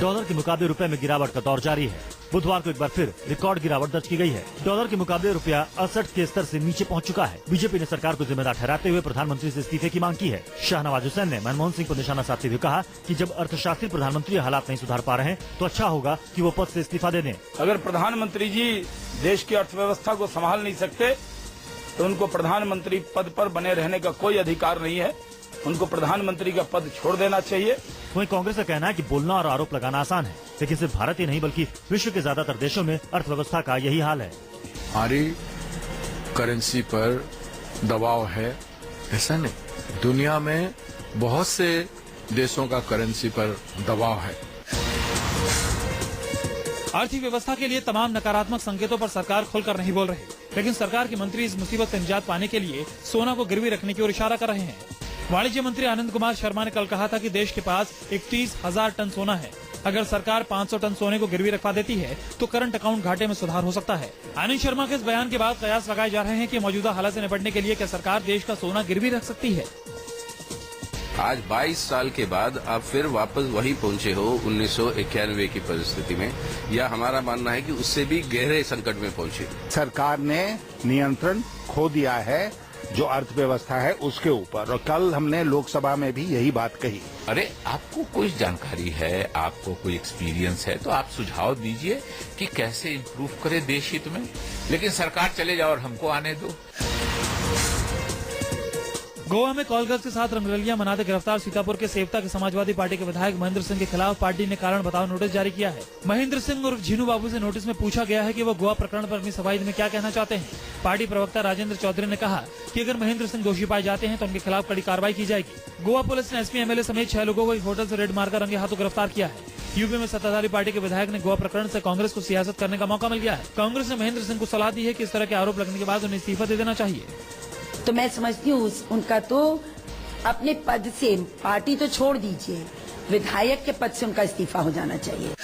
Dollar के मुकाबले रुपए में गिरावट का दौर जारी है। बुधवार को एक बार फिर रिकॉर्ड गिरावट दर्ज की गई है। डॉलर के मुकाबले रुपया 68 के स्तर से नीचे पहुंच चुका है। बीजेपी ने सरकार को जिम्मेदार ठहराते हुए प्रधानमंत्री से इस्तीफे की मांग की है। शाहनवाज हुसैन ने मनमोहन सिंह को निशाना साधते हुए कहा कि जब अर्थशास्त्री प्रधानमंत्री हालात नहीं सुधार पा रहे हैं तो अच्छा होगा कि वो पद से इस्तीफा दे दें। अगर प्रधानमंत्री जी देश की अर्थव्यवस्था को संभाल नहीं सकते तो उनको प्रधानमंत्री पद पर बने रहने का कोई अधिकार नहीं है। उनको प्रधानमंत्री का पद छोड़ देना चाहिए। वहीं कांग्रेस का कहना है कि बोलना और आरोप लगाना आसान है, लेकिन सिर्फ भारत ही नहीं बल्कि विश्व के ज्यादातर देशों में अर्थव्यवस्था का यही हाल है। हमारी करेंसी पर दबाव है, ऐसा नहीं। दुनिया में बहुत से देशों का करेंसी पर दबाव है। अर्थव्यवस्था के लिए तमाम नकारात्मक संकेतों पर सरकार खुलकर नहीं बोल रही, लेकिन सरकार के मंत्री इस मुसीबत से निजात पाने के लिए सोना को गिरवी रखने की ओर इशारा कर रहे हैं। वाणिज्य मंत्री आनंद कुमार शर्मा ने कल कहा था कि देश के पास 31,000 टन सोना है। अगर सरकार 500 टन सोने को गिरवी रखवा देती है तो करंट अकाउंट घाटे में सुधार हो सकता है। आनंद शर्मा के इस बयान के बाद कयास लगाए जा रहे हैं कि मौजूदा हालात से निपटने के लिए क्या सरकार देश का सोना गिरवी रख सकती है। आज 22 साल के बाद आप फिर वापस वही पहुंचे हो 1991 की परिस्थिति में, या हमारा मानना है कि उससे भी गहरे संकट में पहुंचे। सरकार ने नियंत्रण खो दिया है जो अर्थव्यवस्था है उसके ऊपर, और कल हमने लोकसभा में भी यही बात कही। अरे आपको कोई जानकारी है, आपको कोई एक्सपीरियंस है तो आप सुझाव दीजिए कि कैसे इम्प्रूव करे देश हित में, लेकिन सरकार चले जाओ और हमको आने दो। गोवा में कॉलगर्ल्स के साथ रंगरलियां मनाते गिरफ्तार सीतापुर के सेवता के समाजवादी पार्टी के विधायक महेंद्र सिंह के खिलाफ पार्टी ने कारण बताओ नोटिस जारी किया है। महेंद्र सिंह और झीनू बाबू से नोटिस में पूछा गया है कि वो गोवा प्रकरण पर अपनी सफाई में क्या कहना चाहते हैं। पार्टी प्रवक्ता राजेंद्र चौधरी ने कहा कि अगर महेंद्र सिंह दोषी पाए जाते हैं तो उनके खिलाफ कड़ी कार्रवाई की जाएगी। गोवा पुलिस ने एसपी एमएलए समेत 6 लोगों को एक होटल से रेड मारकर रंगे हाथों गिरफ्तार किया है। यूपी में सत्ताधारी पार्टी के विधायक ने गोवा प्रकरण से कांग्रेस को सियासत करने का मौका मिल गया है। कांग्रेस ने महेंद्र सिंह को सलाह दी है कि इस तरह के आरोप लगने के बाद उन्हें इस्तीफा दे देना चाहिए। तो मैं समझती हूँ उनका तो अपने पद से, पार्टी तो छोड़ दीजिए, विधायक के पद से उनका इस्तीफा हो जाना चाहिए।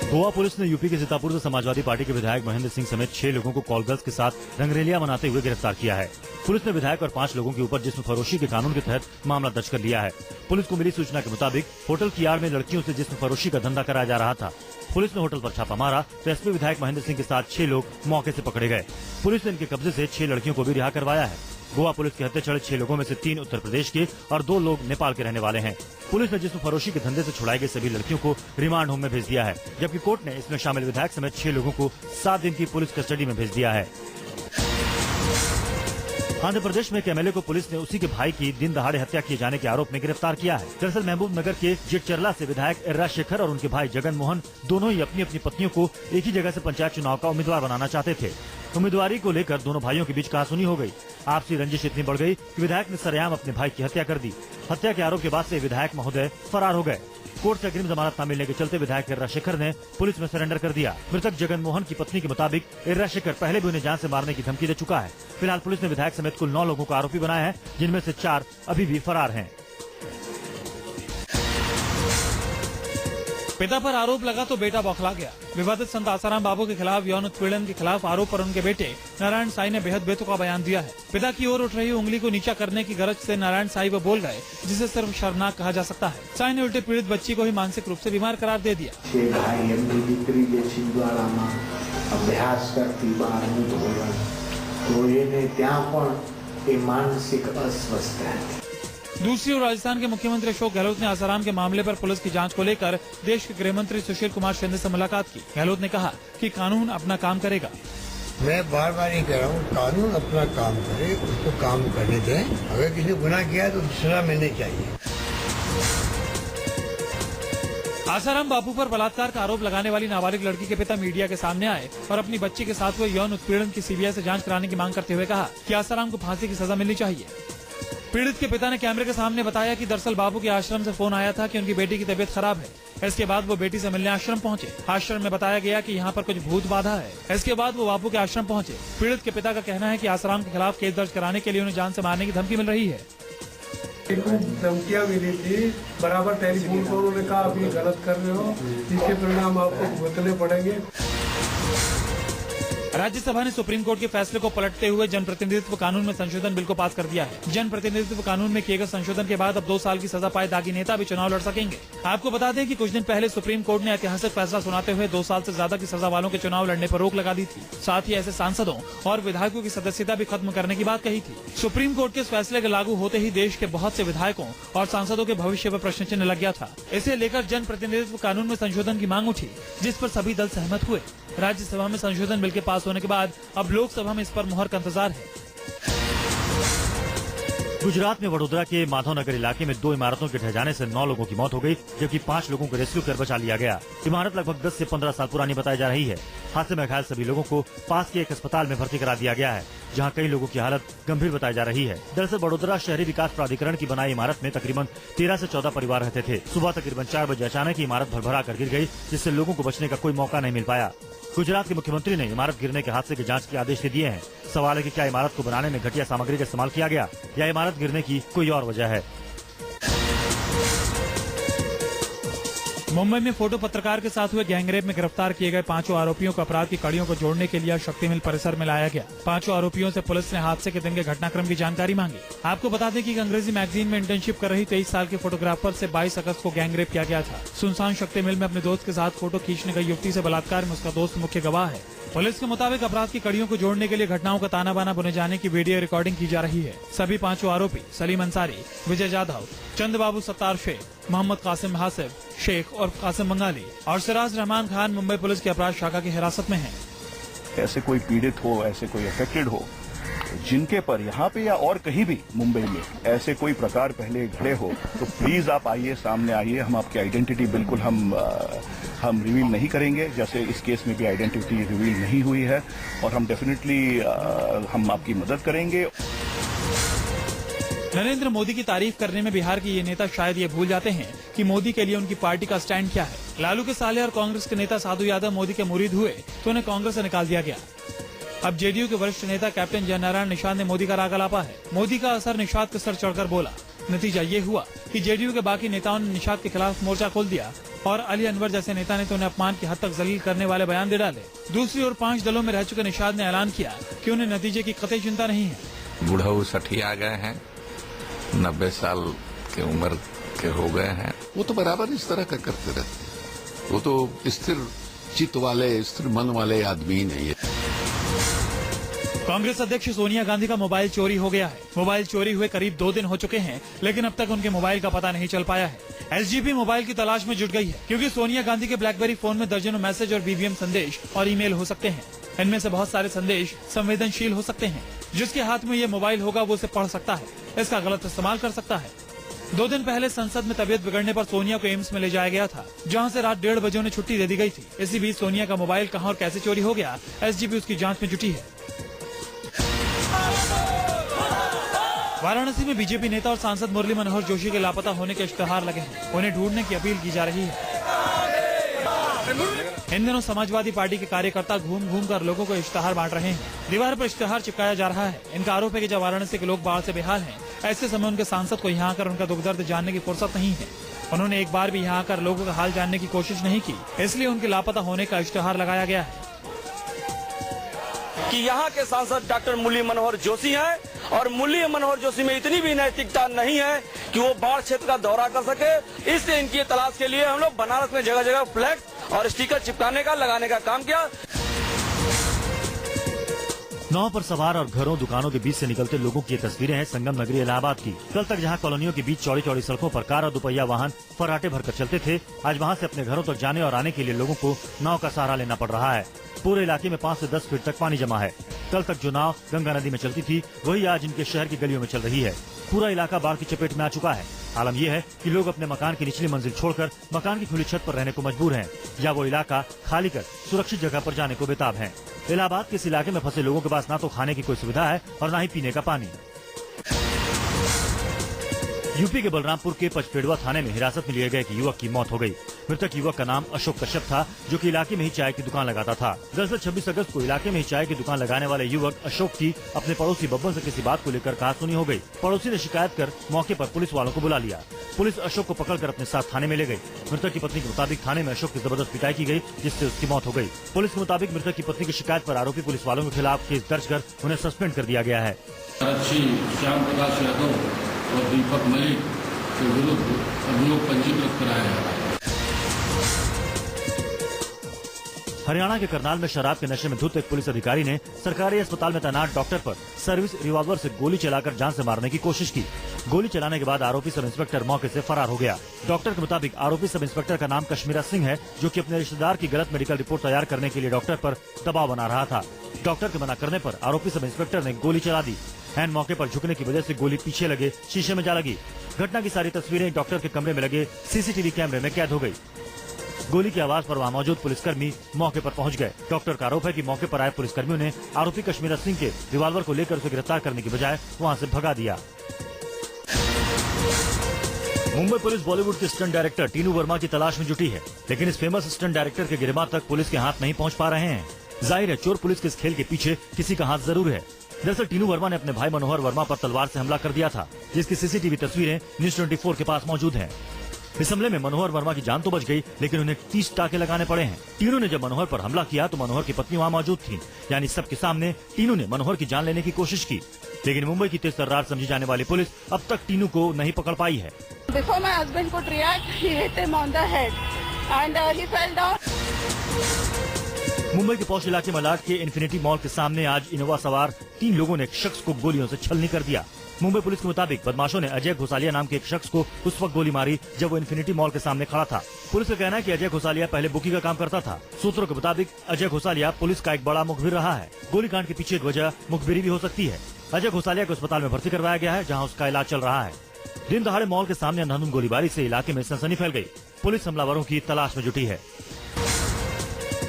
गोवा पुलिस ने यूपी के सीतापुर से समाजवादी पार्टी के विधायक महेंद्र सिंह समेत 6 लोगों को कॉलगर्ल्स के साथ रंगरेलियां मनाते हुए गिरफ्तार किया है। पुलिस ने विधायक और 5 लोगों के ऊपर जिस्म फरोशी के कानून के तहत मामला दर्ज कर लिया है। पुलिस को मिली सूचना के मुताबिक होटल की आड़ में लड़कियों से जिस्म फरोशी का धंधा कराया जा रहा था। पुलिस ने होटल पर छापा मारा तो एसपी विधायक महेंद्र सिंह के साथ 6 लोग मौके से पकड़े गए। पुलिस ने इनके कब्जे से 6 लड़कियों को भी रिहा करवाया है। गोवा पुलिस के हत्या चढ़े 6 लोगों में से 3 उत्तर प्रदेश के और 2 लोग नेपाल के रहने वाले हैं। पुलिस ने जिस्म फरोशी के धंधे से छुड़ाई गई सभी लड़कियों को रिमांड होम में भेज दिया है, जबकि कोर्ट ने इसमें शामिल विधायक समेत 6 लोगों को 7 दिन की पुलिस कस्टडी में भेज दिया है। आंध्र प्रदेश में एक एमएलए को पुलिस ने उसी के भाई की दिन दहाड़े हत्या किए जाने के आरोप में गिरफ्तार किया है। दरअसल महबूब नगर के जेटचरला से विधायक इर्रा शेखर और उनके भाई जगन मोहन दोनों ही अपनी अपनी पत्नियों को एक ही जगह से पंचायत चुनाव का उम्मीदवार बनाना चाहते थे। उम्मीदवारी को लेकर दोनों भाइयों के बीच कहासुनी हो गई। आपसी रंजिश इतनी बढ़ गई कि विधायक ने सरेआम अपने भाई की हत्या कर दी। हत्या के आरोप के बाद से विधायक महोदय फरार हो गए। कोर्ट से अग्रिम जमानत न मिलने के चलते विधायक इर्रा शेखर ने पुलिस में सरेंडर कर दिया। मृतक जगन मोहन की पत्नी के मुताबिक इर्रा शेखर पहले भी उन्हें जान से मारने की धमकी दे चुका है। फिलहाल पुलिस ने विधायक समेत कुल 9 लोगों को आरोपी बनाया है, जिनमें से 4 अभी भी फरार हैं। पिता पर आरोप लगा तो बेटा बौखला गया। विवादित संत आसाराम बाबू के खिलाफ यौन उत्पीड़न के खिलाफ आरोप पर उनके बेटे नारायण साई ने बेहद बेतुका बयान दिया है। पिता की ओर उठ रही उंगली को नीचा करने की गरज से नारायण साई वो बोल गए, जिसे सिर्फ शर्मनाक कहा जा सकता है। साई ने उल्टे पीड़ित बच्ची को ही मानसिक रूप से बीमार करार दे दिया। अभ्यास करती मानसिक अस्वस्थ है। दूसरी ओर राजस्थान के मुख्यमंत्री अशोक गहलोत ने आसाराम के मामले पर पुलिस की जांच को लेकर देश के गृह मंत्री सुशील कुमार शिंदे से मुलाकात की। गहलोत ने कहा कि कानून अपना काम करेगा। मैं बार बार ये कह रहा हूँ, कानून अपना काम करे, उसको काम करने दें। अगर किसी ने गुनाह किया तो सजा मिलनी चाहिए। आसाराम बापू पर बलात्कार का आरोप लगाने वाली नाबालिग लड़की के पिता मीडिया के सामने आए और अपनी बच्ची के साथ हुए यौन उत्पीड़न की सीबीआई से जांच कराने की मांग करते हुए कहा कि आसाराम को फांसी की सजा मिलनी चाहिए। पीड़ित के पिता ने कैमरे के सामने बताया कि दरअसल बाबू के आश्रम से फोन आया था कि उनकी बेटी की तबीयत खराब है। इसके बाद वो बेटी से मिलने आश्रम पहुंचे। आश्रम में बताया गया कि यहाँ पर कुछ भूत बाधा है। इसके बाद वो बाबू के आश्रम पहुंचे। पीड़ित के पिता का कहना है कि आसाराम के खिलाफ केस दर्ज कराने के लिए उन्हें जान से मारने की धमकी मिल रही है। धमकियां मिली थी, बराबर टेलीफोन पर उन्होंने कहा आप ये गलत कर रहे हो, इसके परिणाम आपको भुगतने पड़ेंगे। राज्यसभा ने सुप्रीम कोर्ट के फैसले को पलटते हुए जनप्रतिनिधित्व कानून में संशोधन बिल को पास कर दिया है। जनप्रतिनिधित्व कानून में किए गए संशोधन के बाद अब 2 साल की सजा पाए दागी नेता भी चुनाव लड़ सकेंगे। आपको बता दें कि कुछ दिन पहले सुप्रीम कोर्ट ने ऐतिहासिक फैसला सुनाते हुए 2 साल से ज्यादा की सजा वालों के चुनाव लड़ने पर रोक लगा दी थी। साथ ही ऐसे सांसदों और विधायकों की सदस्यता भी खत्म करने की बात कही थी। सुप्रीम कोर्ट के इस फैसले के लागू होते ही देश के बहुत से विधायकों और सांसदों के भविष्य पर प्रश्न चिन्ह लग गया था। इसे लेकर जनप्रतिनिधित्व कानून में संशोधन की मांग उठी, जिस पर सभी दल सहमत हुए। राज्यसभा में संशोधन बिल के पास होने के बाद अब लोकसभा में इस पर मुहर का इंतजार है। गुजरात में वडोदरा के माधवनगर इलाके में 2 इमारतों के ढह जाने से 9 लोगों की मौत हो गई, जबकि 5 लोगों को रेस्क्यू कर बचा लिया गया। इमारत लगभग 10 से 15 साल पुरानी बताई जा रही है। हादसे में घायल सभी लोगों को पास के एक अस्पताल में भर्ती करा दिया गया है, जहां कई लोगों की हालत गंभीर बताई जा रही है। दरअसल वडोदरा शहरी विकास प्राधिकरण की बनाई इमारत में तकरीबन 13 से 14 परिवार रहते थे। सुबह तकरीबन 4 बजे अचानक ही इमारत भरभरा कर गिर गई, जिससे लोगों को बचने का कोई मौका नहीं मिल पाया। गुजरात के मुख्यमंत्री ने इमारत गिरने के हादसे की जांच के आदेश दे दिए हैं। सवाल है कि क्या इमारत को बनाने में घटिया सामग्री का इस्तेमाल किया गया या इमारत गिरने की कोई और वजह है। मुंबई में फोटो पत्रकार के साथ हुए गैंगरेप में गिरफ्तार किए गए 5 आरोपियों को अपराध की कड़ियों को जोड़ने के लिए शक्ति मिल परिसर में लाया गया। 5 आरोपियों से पुलिस ने हादसे के दिन के घटनाक्रम की जानकारी मांगी। आपको बता दें कि एक अंग्रेजी मैगजीन में इंटर्नशिप कर रही 23 साल के फोटोग्राफर से 22 अगस्त को गैंगरेप किया गया था। सुनसान शक्ति मिल में अपने दोस्त के साथ फोटो खींचने गई युवती से बलात्कार में उसका दोस्त मुख्य गवाह है। पुलिस के मुताबिक अपराध की कड़ियों को जोड़ने के लिए घटनाओं का ताना बाना बुने जाने की वीडियो रिकॉर्डिंग की जा रही है। सभी 5 आरोपी सलीम अंसारी, विजय जाधव, चंद्रबाबू सत्तार शेख, मोहम्मद कासिम हासिब शेख और कासिम बंगाली और सिराज रहमान खान मुंबई पुलिस की अपराध शाखा की हिरासत में हैं। ऐसे कोई पीड़ित हो, ऐसे कोई अफेक्टेड हो, जिनके पर यहाँ पे या और कहीं भी मुंबई में ऐसे कोई प्रकार पहले घड़े हो, तो प्लीज आप आइए, सामने आइए। हम आपकी आइडेंटिटी बिल्कुल हम रिवील नहीं करेंगे, जैसे इस केस में भी आइडेंटिटी रिवील नहीं हुई है, और हम डेफिनेटली हम आपकी मदद करेंगे। नरेंद्र मोदी की तारीफ करने में बिहार के ये नेता शायद ये भूल जाते हैं कि मोदी के लिए उनकी पार्टी का स्टैंड क्या है। लालू के साले और कांग्रेस के नेता साधु यादव मोदी के मुरीद हुए तो उन्हें कांग्रेस से निकाल दिया गया। अब जेडीयू के वरिष्ठ नेता कैप्टन जयनारायण निषाद ने मोदी का राग अलापा है। मोदी का असर निषाद के सर चढ़कर बोला। नतीजा ये हुआ कि जेडीयू के बाकी नेताओं ने निषाद के खिलाफ मोर्चा खोल दिया और अली अनवर जैसे नेता ने तो उन्हें अपमान की हद तक जलील करने वाले बयान दे डाले। दूसरी ओर 5 दलों में रह चुके निषाद ने ऐलान किया कि उन्हें नतीजे की कतई चिंता नहीं है। बुढ़ऊ 60 आ गए हैं, 90 साल के उम्र के हो गए हैं, वो तो बराबर इस तरह का करते रहते हैं। वो तो स्थिर चित्त वाले, स्थिर मन वाले आदमी नहीं है। कांग्रेस अध्यक्ष सोनिया गांधी का मोबाइल चोरी हो गया है। मोबाइल चोरी हुए करीब 2 दिन हो चुके हैं, लेकिन अब तक उनके मोबाइल का पता नहीं चल पाया है। एसजीपी मोबाइल की तलाश में जुट गई है, क्योंकि सोनिया गांधी के ब्लैकबेरी फोन में दर्जनों मैसेज और बीबीएम संदेश और ईमेल हो सकते हैं। इनमें से बहुत सारे संदेश संवेदनशील हो सकते हैं। जिसके हाथ में ये मोबाइल होगा वो उसे पढ़ सकता है, इसका गलत इस्तेमाल कर सकता है। 2 दिन पहले संसद में तबीयत बिगड़ने पर सोनिया को एम्स में ले जाया गया था, जहां से रात 1:30 बजे उन्हें छुट्टी दे दी गई थी। इसी बीच सोनिया का मोबाइल कहां और कैसे चोरी हो गया, एसजीपी उसकी जांच में जुटी है। वाराणसी में बीजेपी नेता और सांसद मुरली मनोहर जोशी के लापता होने के इश्तेहार लगे हैं। उन्हें ढूंढने की अपील की जा रही है। इन दिनों समाजवादी पार्टी के कार्यकर्ता घूम घूम कर लोगों को इश्तेहार बांट रहे हैं। दीवार पर इश्तेहार चिपकाया जा रहा है। इनका आरोप है कि जब वाराणसी के लोग बाढ़ से बेहाल हैं, ऐसे समय उनके सांसद को यहाँ आकर उनका दुख दर्द जानने की फुर्सत नहीं है। उन्होंने एक बार भी यहाँ आकर लोगों का हाल जानने की कोशिश नहीं की, इसलिए उनके लापता होने का इश्तेहार लगाया गया है। कि यहाँ के सांसद डॉक्टर मुरली मनोहर जोशी हैं और मुरली मनोहर जोशी में इतनी भी नैतिकता नहीं है कि वो बाढ़ क्षेत्र का दौरा कर सके। इसलिए इनकी तलाश के लिए हम लोग बनारस में जगह जगह फ्लैग और स्टिकर चिपकाने का, लगाने का काम किया। नाव पर सवार और घरों दुकानों के बीच से निकलते लोगों की ये तस्वीरें हैं संगम नगरी इलाहाबाद की। कल तक जहां कॉलोनियों के बीच चौड़ी चौड़ी सड़कों पर कार और दुपहिया वाहन फर्राटे भरकर चलते थे, आज वहां से अपने घरों तक जाने और आने के लिए लोगों को नाव का सहारा लेना पड़ रहा है। पूरे इलाके में 5 से 10 फीट तक पानी जमा है। कल तक जो नाव गंगा नदी में चलती थी, वही आज इनके शहर की गलियों में चल रही है। पूरा इलाका बाढ़ की चपेट में आ चुका है। आलम यह है कि लोग अपने मकान की निचली मंजिल छोड़कर मकान की खुली छत पर रहने को मजबूर हैं, या वो इलाका खाली कर सुरक्षित जगह पर जाने को बेताब हैं। इलाहाबाद के इस इलाके में फंसे लोगों के पास ना तो खाने की कोई सुविधा है और ना ही पीने का पानी। यूपी के बलरामपुर के पचपेड़वा थाने में हिरासत में लिए गए एक युवक की मौत हो गई। मृतक युवक का नाम अशोक कश्यप था, जो कि इलाके में ही चाय की दुकान लगाता था। दरअसल 26 अगस्त को इलाके में ही चाय की दुकान लगाने वाले युवक अशोक की अपने पड़ोसी बब्बन से किसी बात को लेकर कहासुनी हो गई। पड़ोसी ने शिकायत कर मौके पर पुलिस वालों को बुला लिया। पुलिस अशोक को पकड़कर अपने साथ थाने में ले गई। मृतक की पत्नी के मुताबिक थाने में अशोक की जबरदस्त पिटाई की गई, जिससे उसकी मौत हो गई। पुलिस के मुताबिक मृतक की पत्नी की शिकायत पर आरोपी पुलिस वालों के खिलाफ केस दर्ज कर उन्हें सस्पेंड कर दिया गया है। श्याम प्रकाश यादव और दीपक मलिक के विरुद्ध अभियोग पंजीकृत कराया है। हरियाणा के करनाल में शराब के नशे में धुत एक पुलिस अधिकारी ने सरकारी अस्पताल में तैनात डॉक्टर पर सर्विस रिवॉल्वर से गोली चलाकर जान से मारने की कोशिश की। गोली चलाने के बाद आरोपी सब इंस्पेक्टर मौके से फरार हो गया। डॉक्टर के मुताबिक आरोपी सब इंस्पेक्टर का नाम कश्मीरा सिंह है, जो कि अपने रिश्तेदार की गलत मेडिकल रिपोर्ट तैयार करने के लिए डॉक्टर पर दबाव बना रहा था। डॉक्टर के मना करने पर आरोपी सब इंस्पेक्टर ने गोली चला दी। हैंड मौके पर झुकने की वजह से गोली पीछे लगे शीशे में जा लगी। घटना की सारी तस्वीरें डॉक्टर के कमरे में लगे सीसीटीवी कैमरे में कैद हो गई। गोली की आवाज पर वहां मौजूद पुलिसकर्मी मौके पर पहुंच गए। डॉक्टर का आरोप है कि मौके पर आए पुलिसकर्मियों ने आरोपी कश्मीरा सिंह के रिवॉल्वर को लेकर उसे गिरफ्तार करने की बजाय वहां से भगा दिया। मुंबई पुलिस बॉलीवुड के स्टंट डायरेक्टर टीनू वर्मा की तलाश में जुटी है, लेकिन इस फेमस स्टंट डायरेक्टर के गिरबान तक पुलिस के हाथ नहीं पहुंच पा रहे हैं। जाहिर है चोर पुलिस के इस खेल के पीछे किसी का हाथ जरूर है। दरअसल टीनू वर्मा ने अपने भाई मनोहर वर्मा पर तलवार से हमला कर दिया था, जिसकी सीसीटीवी तस्वीरें न्यूज 24 के पास मौजूद हैं। इस हमले में मनोहर वर्मा की जान तो बच गई, लेकिन उन्हें 30 टाके लगाने पड़े हैं। टीनू ने जब मनोहर पर हमला किया तो मनोहर की पत्नी वहां मौजूद थी, यानी सबके सामने टीनू ने मनोहर की जान लेने की कोशिश की। लेकिन मुंबई की तेज तर्रार समझी जाने वाली पुलिस अब तक टीनू को नहीं पकड़ पाई है। Before my husband could react, he hit him on the head and he fell down. Mumbai के पौष इलाके मलाड के इन्फिनिटी मॉल के सामने आज इनोवा सवार 3 लोगों ने एक शख्स को गोलियों से छलनी कर दिया। मुंबई पुलिस के मुताबिक बदमाशों ने अजय घोसालिया नाम के एक शख्स को उस वक्त गोली मारी जब वो इन्फिनिटी मॉल के सामने खड़ा था। पुलिस का कहना है कि अजय घोसालिया पहले बुकी का काम करता था। सूत्रों के मुताबिक अजय घोसालिया पुलिस का एक बड़ा मुखबिर रहा है। गोलीकांड के पीछे एक वजह मुखबिरी भी हो सकती है। अजय घोसालिया को अस्पताल में भर्ती करवाया गया है, जहाँ उसका इलाज चल रहा है। दिन दहाड़े मॉल के सामने अंधाधुंध गोलीबारी से इलाके में सनसनी फैल गई। पुलिस हमलावरों की तलाश में जुटी है।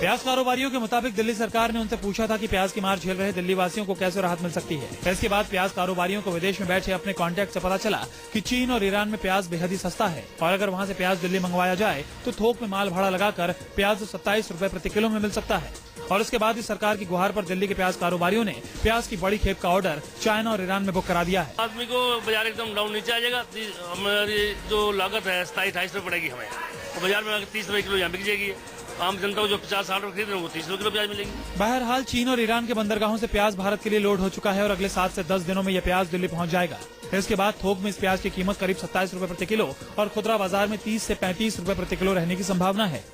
प्याज कारोबारियों के मुताबिक दिल्ली सरकार ने उनसे पूछा था कि प्याज की मार झेल रहे दिल्ली वासियों को कैसे राहत मिल सकती है। इसके बाद प्याज कारोबारियों को विदेश में बैठे अपने कॉन्टैक्ट से पता चला कि चीन और ईरान में प्याज बेहद ही सस्ता है और अगर वहां से प्याज दिल्ली मंगवाया जाए तो थोक में माल भाड़ा लगाकर प्याज 27 रुपए प्रति किलो में मिल सकता है। और इसके बाद इस सरकार की गुहार पर दिल्ली के प्याज कारोबारियों ने प्याज की बड़ी खेप का ऑर्डर चाइना और ईरान में बुक करा दिया है। आदमी को बाजार एकदम डाउन नीचे आ जाएगा। हमारी जो लागत है 27-28 रुपए पड़ेगी हमें, और बाजार में 30 रुपए किलो यहाँ बिक जाएगी। आम जनता को जो 50-60 रुपए खरीद रहे हैं वो 30 रुपए किलो प्याज मिलेगी। बहरहाल चीन और ईरान के बंदरगाहों से प्याज भारत के लिए लोड हो चुका है और अगले 7 से 10 दिनों में यह प्याज दिल्ली पहुंच जाएगा। इसके बाद थोक में इस प्याज की कीमत करीब 27 रुपए प्रति किलो और खुदरा बाजार में 30 से 35 रुपए प्रति किलो रहने की संभावना है।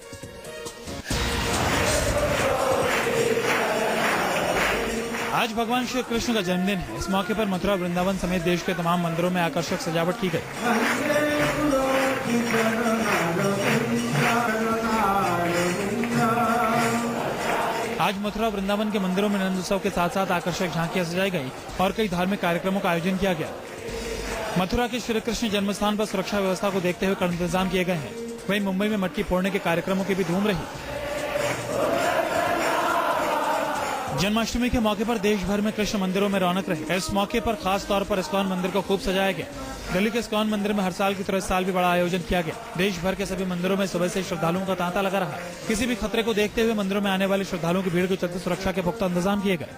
आज भगवान श्री कृष्ण का जन्मदिन है। इस मौके पर मथुरा वृंदावन समेत देश के तमाम मंदिरों में आकर्षक सजावट की गई। आज मथुरा वृंदावन के मंदिरों में नंद उत्सव के साथ साथ आकर्षक झांकियां सजाई गई और कई धार्मिक कार्यक्रमों का आयोजन किया गया। मथुरा के श्री कृष्ण जन्म स्थान पर सुरक्षा व्यवस्था को देखते हुए कड़े इंतजाम किए गए हैं। वहीं मुंबई में मटकी फोड़ने के कार्यक्रमों की भी धूम रही। जन्माष्टमी के मौके पर देश भर में कृष्ण मंदिरों में रौनक रही। इस मौके पर खास तौर पर इस्कॉन मंदिर को खूब सजाया गया। दिल्ली के इस्कॉन मंदिर में हर साल की तरह इस साल भी बड़ा आयोजन किया गया। देश भर के सभी मंदिरों में सुबह से श्रद्धालुओं का तांता लगा रहा। किसी भी खतरे को देखते हुए मंदिरों में आने वाले श्रद्धालुओं की भीड़ के चलते सुरक्षा के पुख्ता इंतजाम किए गए।